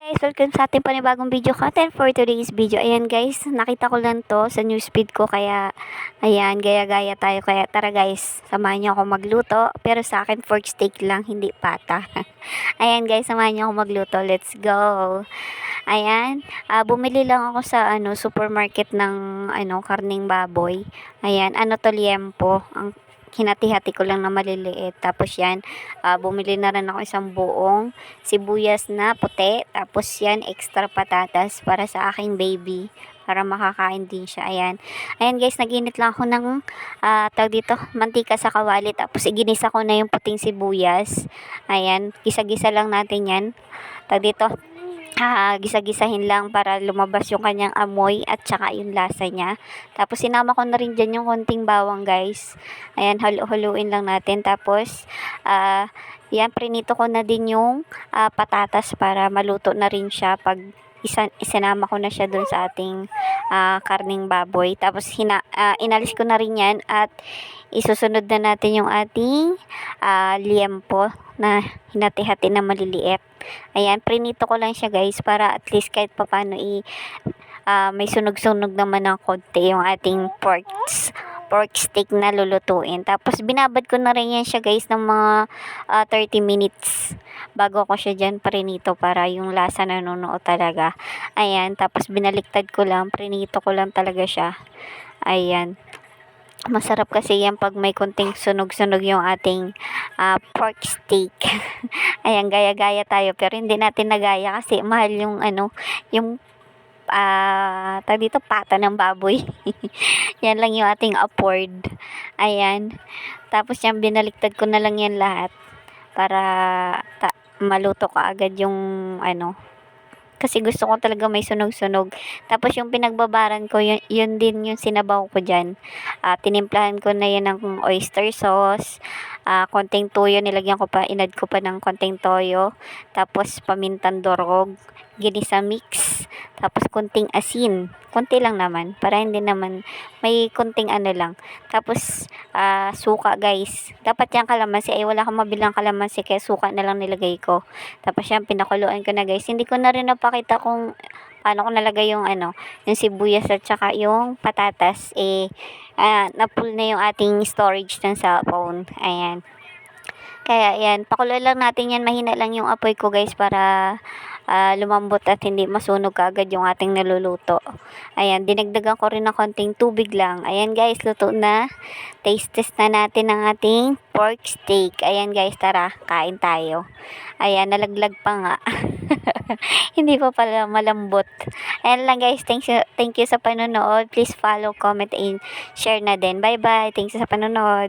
Guys, welcome sa ating panibagong video content for today's video. Ayan guys, nakita ko lang to sa newsfeed ko kaya ayan, gaya-gaya tayo. Kaya tara guys, samahan niyo ako magluto. Pero sa akin pork steak lang, hindi pata. Ayan guys, samahan niyo ako magluto. Let's go! Ayan, bumili lang ako sa supermarket ng karning baboy. Ayan, to liempo. Ang hinati-hati ko lang na maliliit. Tapos yan, bumili na rin ako isang buong sibuyas na puti. Tapos yan, extra patatas para sa aking baby. Para makakain din siya. Ayan. Ayan guys, nag-init lang ako ng tawag dito, mantika sa kawali. Tapos iginisa ko na yung puting sibuyas. Ayan, gisa-gisa lang natin yan. Tawag dito, gisa-gisahin lang para lumabas yung kanyang amoy at saka yung lasa niya. Tapos sinama ko na rin dyan yung konting bawang guys. Ayan, halu-haluin lang natin. Tapos yan, prinito ko na din yung patatas para maluto na rin siya pag isinama ko na siya dun sa ating karning baboy. Tapos inalis ko na rin yan at isusunod na natin yung ating liempo na hinati-hati na maliliit. Ayan, prinito ko lang siya guys para at least kahit papano may sunog-sunog naman ng konti yung ating pork steak na lulutuin. Tapos binabad ko na rin yan siya guys ng mga 30 minutes bago ko siya dyan prinito para yung lasa nanunuot talaga. Ayan, tapos binaliktad ko lang, prinito ko lang talaga siya. Ayan. Masarap kasi yan pag may konting sunog-sunog yung ating pork steak. Ayan, gaya-gaya tayo pero hindi natin nagaya kasi mahal yung yung tawag dito, pata ng baboy. Yan lang yung ating afford. Ayan. Tapos yan, binaliktad ko na lang yan lahat para maluto ka agad yung kasi gusto ko talaga may sunog-sunog. Tapos yung pinagbabaran ko, yun din yung sinabaw ko dyan. Tinimplahan ko na yan ng oyster sauce. Konting toyo, inad ko pa ng konting toyo. Tapos pamintang durog, ginisa mix. Tapos konting asin. Konti lang naman, para hindi naman, may konting lang. Tapos suka guys. Dapat yung kalamansi, wala akong mabilang kalamansi, kaya suka na lang nilagay ko. Tapos yan, pinakuluan ko na guys. Hindi ko na rin napakita kung paano ko nalagay yung yung sibuyas at saka yung patatas. Na-full na yung ating storage ng cellphone. Ayan. Kaya yan, pakuluan lang natin yan. Mahina lang yung apoy ko guys para lumambot at hindi masunog agad yung ating naluluto. Ayan, dinagdagan ko rin ng konting tubig lang. Ayan guys, luto na. Taste test na natin ang ating pork steak. Ayan guys, tara, kain tayo. Ayan, nalaglag pa nga. Hindi pa pala malambot. Ayan lang guys, thank you sa panonood. Please follow, comment, and share na din. Bye bye, thanks sa panonood.